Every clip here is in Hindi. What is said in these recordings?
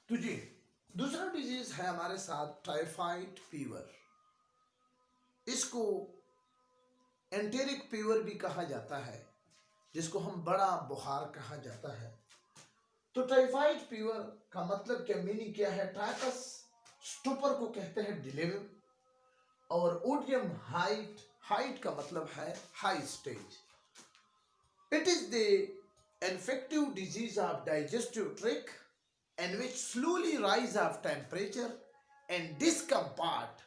तो जी दूसरा डिजीज है हमारे साथ टाइफाइड फीवर। इसको एंटेरिक फीवर भी कहा जाता है, जिसको हम बड़ा बुखार कहा जाता है। तो टाइफाइड फीवर का मतलब क्या, मीनिंग क्या है? टाइफस स्टूपर को कहते हैं डिलीवर, और ओडियम हाइट, हाइट का मतलब है high stage. It is the infective disease of digestive tract and which slowly rise of temperature and discomfort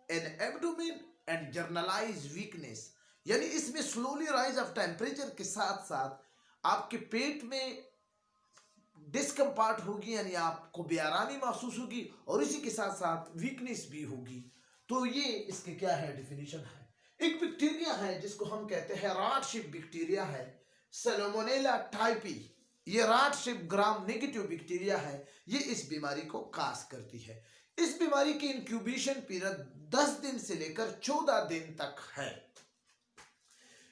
in abdomen and generalize weakness। यानी इसमें स्लोली राइज ऑफ टेम्परेचर के साथ साथ आपके पेट में डिस्कम्फर्ट होगी, यानी आपको बेआरामी महसूस होगी, और इसी के साथ साथ वीकनेस भी होगी। तो ये इसके क्या है, डिफिनीशन है। एक बैक्टीरिया है जिसको हम कहते हैं रॉट शिप बैक्टीरिया है, सैल्मोनेला टाइपी। ये rod shape gram negative bacteria है, ये इस बीमारी को काज करती है। इस बीमारी की इंक्यूबेशन पीरियड 10 दिन से लेकर 14 दिन तक है,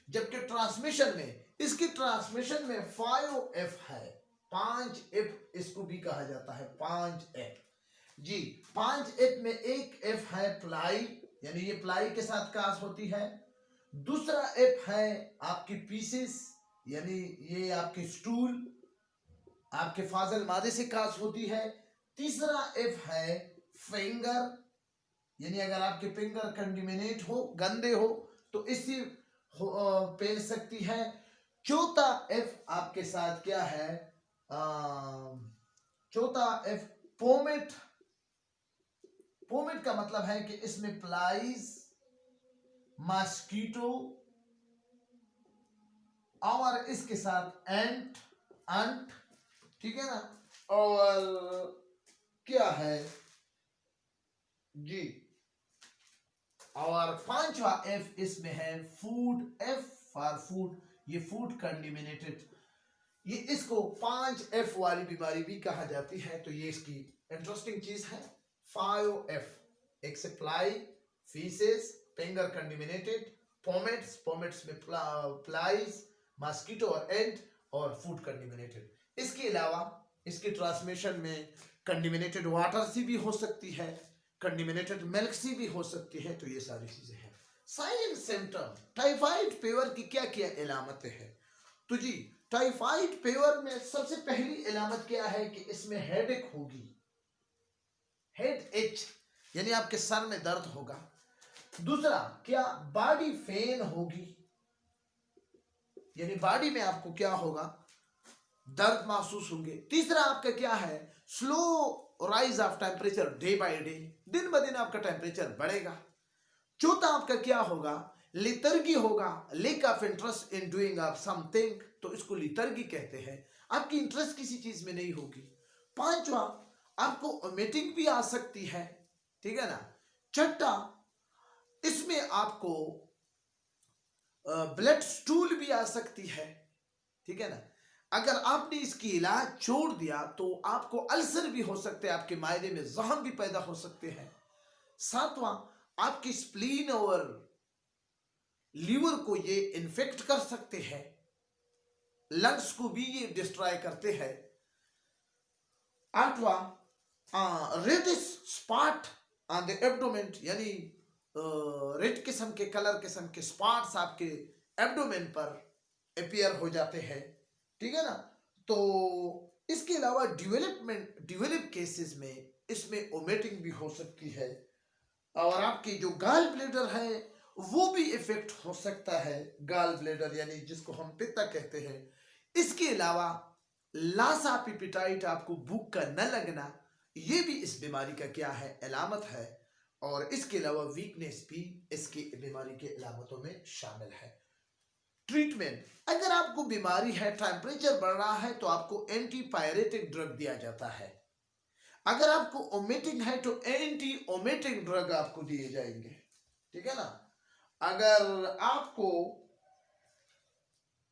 जबकि ट्रांसमिशन में, इसकी ट्रांसमिशन में 5F है, 5F इसको भी कहा जाता है, 5F जी। 5F में एक F है प्लाई, यानी ये प्लाई के साथ काज होती है। दूसरा F है आपकी पीसेस, यानी ये आपके स्टूल, आपके फाजल मादे से काज होती है। तीसरा एफ है फिंगर, यानी अगर आपके फिंगर कंटामिनेट हो, गंदे हो, तो इससे फैल सकती है। चौथा एफ आपके साथ क्या है, चौथा एफ पोमेट। पोमेट का मतलब है कि इसमें फ्लाइज, मॉस्किटो और इसके साथ एंट, अंट, ठीक है ना। और क्या है जी, और पांचवा एफ इसमें है फूड, एफ फॉर फूड, ये फूड कंटामिनेटेड। ये इसको 5F वाली बीमारी भी कहा जाती है। तो ये इसकी इंटरेस्टिंग चीज है। 5F, एक से फ्लाई, फीसेस, फिंगर कंटामिनेटेड, पोमेट्स, पोमेट्स में फ्लाइज, मॉस्किटो और एंट, और फूड कंटामिनेटेड। इसके अलावा इसकी ट्रांसमिशन में कंटामिनेटेड वाटर से भी हो सकती है, कंटामिनेटेड मिल्क से भी हो सकती है। तो ये सारी चीजें हैं। Sign and symptom, typhoid fever की क्या क्या अलामतें हैं? तो जी टाइफाइड फीवर में सबसे पहली अलामत क्या है कि इसमें हेडेक होगी, हेड एच, यानी आपके सर में दर्द होगा। दूसरा क्या, बॉडी पेन होगी, यानी बॉडी में आपको क्या होगा, दर्द महसूस होंगे। तीसरा आपका क्या है, slow rise of temperature day by day, दिन ब दिन आपका टेम्परेचर बढ़ेगा। चौथा आपका क्या होगा, लितर्गी होगा, lake of interest in doing of something, तो इसको लितर्गी कहते हैं, आपकी इंटरेस्ट किसी चीज में नहीं होगी। पांचवा आपको वोमिटिंग भी आ सकती है, ठीक है ना। छठा इसमें आपको ब्लड स्टूल भी आ सकती है, ठीक है ना। अगर आपने इसकी इलाज छोड़ दिया तो आपको अल्सर भी हो सकते हैं, आपके मायदे में जख्म भी पैदा हो सकते हैं। सातवां आपकी स्प्लीन और लीवर को ये इन्फेक्ट कर सकते हैं, लंग्स को भी ये डिस्ट्रॉय करते हैं। आठवां reddish spot on the abdomen, यानी रेड किस्म के, कलर किस्म के स्पॉट्स आपके एब्डोमेन पर अपीयर हो जाते हैं, ठीक है ना। तो इसके अलावा डेवलप केसेस में इसमें वोमिटिंग भी हो सकती है, और आपकी जो गाल ब्लेडर है वो भी इफेक्ट हो सकता है, गाल ब्लेडर यानी जिसको हम पित्ता कहते हैं। इसके अलावा लॉस ऑफ एपेटाइट, आपको भूख का न लगना, ये भी इस बीमारी का क्या है, अलामत है। और इसके अलावा वीकनेस भी इसकी बीमारी के अलामतों में शामिल है। ट्रीटमेंट, अगर आपको बीमारी है, टेम्परेचर बढ़ रहा है, तो आपको एंटीपायरेटिक ड्रग दिया जाता है। अगर आपको वोमिटिंग है तो एंटी वोमिटिंग ड्रग आपको दिए जाएंगे, ठीक है ना। अगर आपको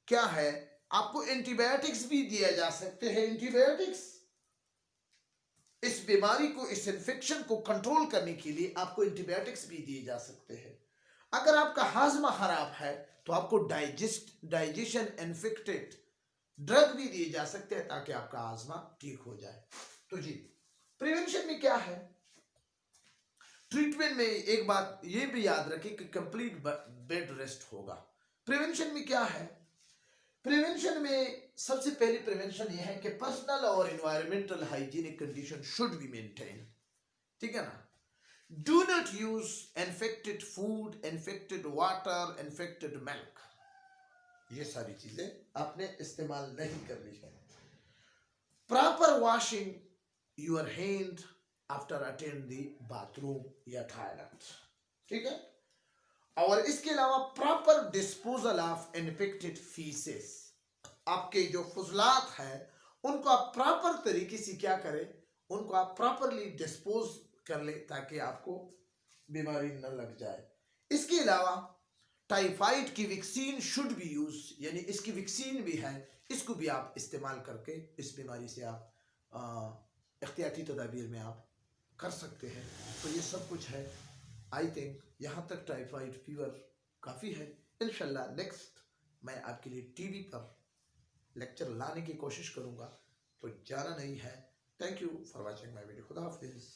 क्या है, आपको एंटीबायोटिक्स भी दिया जा सकते हैं। एंटीबायोटिक्स इस बीमारी को, इस इन्फेक्शन को कंट्रोल करने के लिए आपको एंटीबायोटिक्स भी दिए जा सकते हैं। अगर आपका हाजमा खराब है तो आपको डाइजेशन इन्फेक्टेड ड्रग भी दिए जा सकते हैं ताकि आपका हाजमा ठीक हो जाए। तो जी प्रिवेंशन में क्या है? ट्रीटमेंट में एक बात ये भी याद रखें कि कंप्लीट बेड रेस्ट होगा। प्रिवेंशन में क्या है? प्रिवेंशन में सबसे पहली प्रिवेंशन ये है कि पर्सनल और environmental hygienic condition should be maintain, ठीक है ना। Do not use infected food, infected water, infected milk, ये सारी चीजें आपने इस्तेमाल नहीं करनी है। Proper washing your hand after attend the bathroom या टॉयलेट, ठीक है। और इसके अलावा proper disposal of infected faeces, आपके जो फुजलात है उनको आप प्रॉपर तरीके से क्या करें, उनको आप प्रॉपरली डिस्पोज कर ले ताकि आपको बीमारी न लग जाए। इसके अलावा टाइफाइड की वैक्सीन शुड बी यूज, यानी इसकी वैक्सीन भी है, इसको भी आप इस्तेमाल करके इस बीमारी से आप एहतियाती तदाबीर में आप कर सकते हैं। तो ये सब कुछ है। आई थिंक यहाँ तक टाइफाइड फीवर काफ़ी है। इंशाल्लाह नेक्स्ट मैं आपके लिए टीवी पर लेक्चर लाने की कोशिश करूँगा, तो जाना नहीं है। Thank you for watching my video. खुदा हाफिज़।